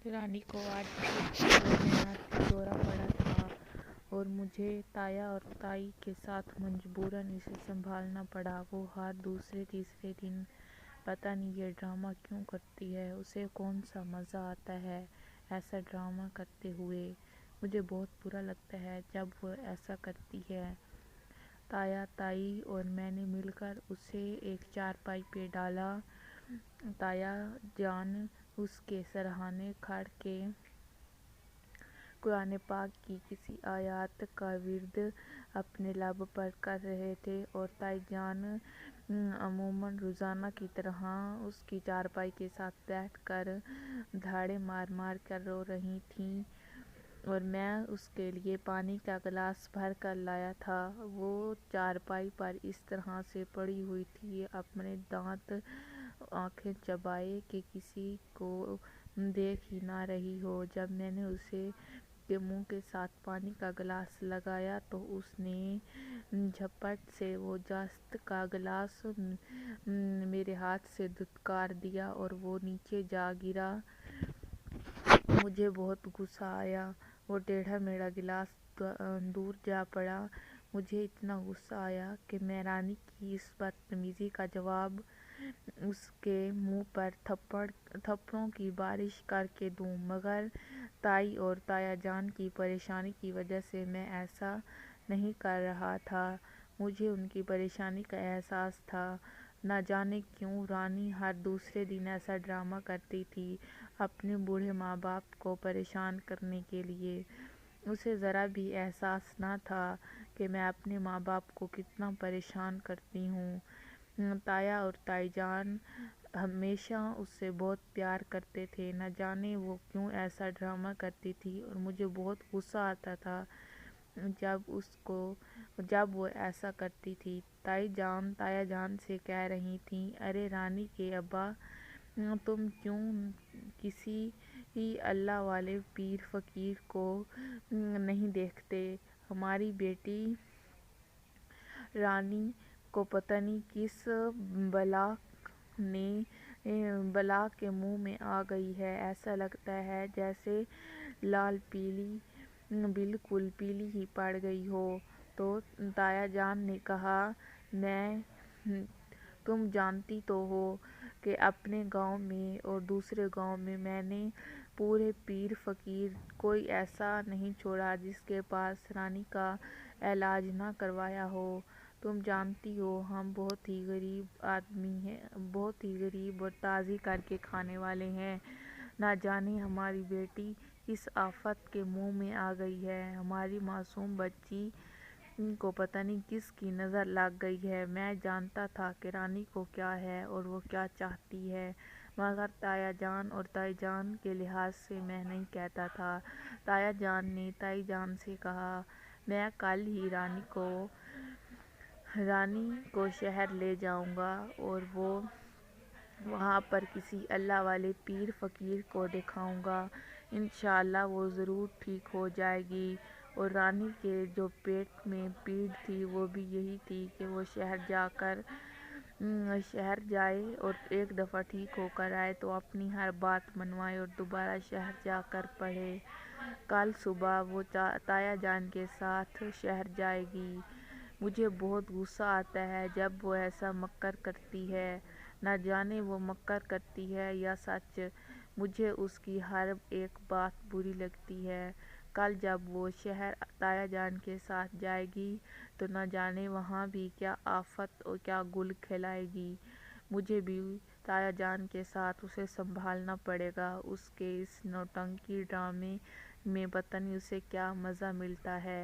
رانی کو آج بھی بے دورہ پڑا تھا اور مجھے تایا اور تائی کے ساتھ مجبوراً اسے سنبھالنا پڑا۔ وہ ہر دوسرے تیسرے دن پتہ نہیں یہ ڈرامہ کیوں کرتی ہے، اسے کون سا مزہ آتا ہے ایسا ڈرامہ کرتے ہوئے۔ مجھے بہت برا لگتا ہے جب وہ ایسا کرتی ہے۔ تایا، تائی اور میں نے مل کر اسے ایک چارپائی پہ ڈالا۔ تایا جان اس کے سرہانے کھڑ کے قرآن پاک کی کسی آیت کا ورد اپنے لب پر کر رہے تھے اور تائی جان عموماً روزانہ کی طرح اس کی چارپائی کے ساتھ بیٹھ کر دھاڑے مار مار کر رو رہی تھیں اور میں اس کے لیے پانی کا گلاس بھر کر لایا تھا۔ وہ چارپائی پر اس طرح سے پڑی ہوئی تھی، اپنے دانت آنکھیں چبائے کہ کسی کو دیکھ ہی نہ رہی ہو۔ جب میں نے اسے کے منہ کے ساتھ پانی کا گلاس لگایا تو اس نے جھپٹ سے وہ دست کا گلاس میرے ہاتھ سے دھتکار دیا اور وہ نیچے جا گرا۔ مجھے بہت غصہ آیا۔ وہ ٹیڑھا میڑھا گلاس دور جا پڑا۔ مجھے اتنا غصہ آیا کہ میں رانی کی اس بدتمیزی کا جواب اس کے منہ پر تھپڑوں کی بارش کر کے دوں، مگر تائی اور تایا جان کی پریشانی کی وجہ سے میں ایسا نہیں کر رہا تھا۔ مجھے ان کی پریشانی کا احساس تھا۔ نہ جانے کیوں رانی ہر دوسرے دن ایسا ڈرامہ کرتی تھی اپنے بوڑھے ماں باپ کو پریشان کرنے کے لیے۔ اسے ذرا بھی احساس نہ تھا کہ میں اپنے ماں باپ کو کتنا پریشان کرتی ہوں۔ تایا اور تائی جان ہمیشہ اس سے بہت پیار کرتے تھے، نہ جانے وہ کیوں ایسا ڈرامہ کرتی تھی اور مجھے بہت غصہ آتا تھا جب وہ ایسا کرتی تھی۔ تایا جان سے کہہ رہی تھیں، ارے رانی کے ابا، تم کیوں کسی اللہ والے پیر فقیر کو نہیں دیکھتے؟ ہماری بیٹی رانی کو پتہ نہیں کس بلا کے منہ میں آ گئی ہے، ایسا لگتا ہے جیسے لال پیلی بالکل پیلی ہی پڑ گئی ہو۔ تو تایا جان نے کہا، تم جانتی تو ہو کہ اپنے گاؤں میں اور دوسرے گاؤں میں نے پورے پیر فقیر کوئی ایسا نہیں چھوڑا جس کے پاس رانی کا علاج نہ کروایا ہو۔ تم جانتی ہو ہم بہت ہی غریب آدمی ہیں، بہت ہی غریب اور تازی کر کے کھانے والے ہیں۔ نہ جانے ہماری بیٹی کس آفت کے منہ میں آ گئی ہے، ہماری معصوم بچی کو پتہ نہیں کس کی نظر لگ گئی ہے۔ میں جانتا تھا کہ رانی کو کیا ہے اور وہ کیا چاہتی ہے، مگر تایا جان اور تائی جان کے لحاظ سے میں نہیں کہتا تھا۔ تایا جان نے تائی جان سے کہا، میں کل ہی رانی کو شہر لے جاؤں گا اور وہاں پر کسی اللہ والے پیر فقیر کو دکھاؤں گا، انشاءاللہ وہ ضرور ٹھیک ہو جائے گی۔ اور رانی کے جو پیٹ میں پیڑ تھی وہ بھی یہی تھی کہ وہ شہر جائے اور ایک دفعہ ٹھیک ہو کر آئے تو اپنی ہر بات منوائے اور دوبارہ شہر جا کر پڑھے۔ کل صبح وہ تایا جان کے ساتھ شہر جائے گی۔ مجھے بہت غصہ آتا ہے جب وہ ایسا مکر کرتی ہے، نہ جانے وہ مکر کرتی ہے یا سچ، مجھے اس کی ہر ایک بات بری لگتی ہے۔ کل جب وہ شہر تایا جان کے ساتھ جائے گی تو نہ جانے وہاں بھی کیا آفت اور کیا گل کھلائے گی۔ مجھے بھی تایا جان کے ساتھ اسے سنبھالنا پڑے گا۔ اس کے اس نوٹنکی ڈرامے میں پتہ نہیں اسے کیا مزہ ملتا ہے۔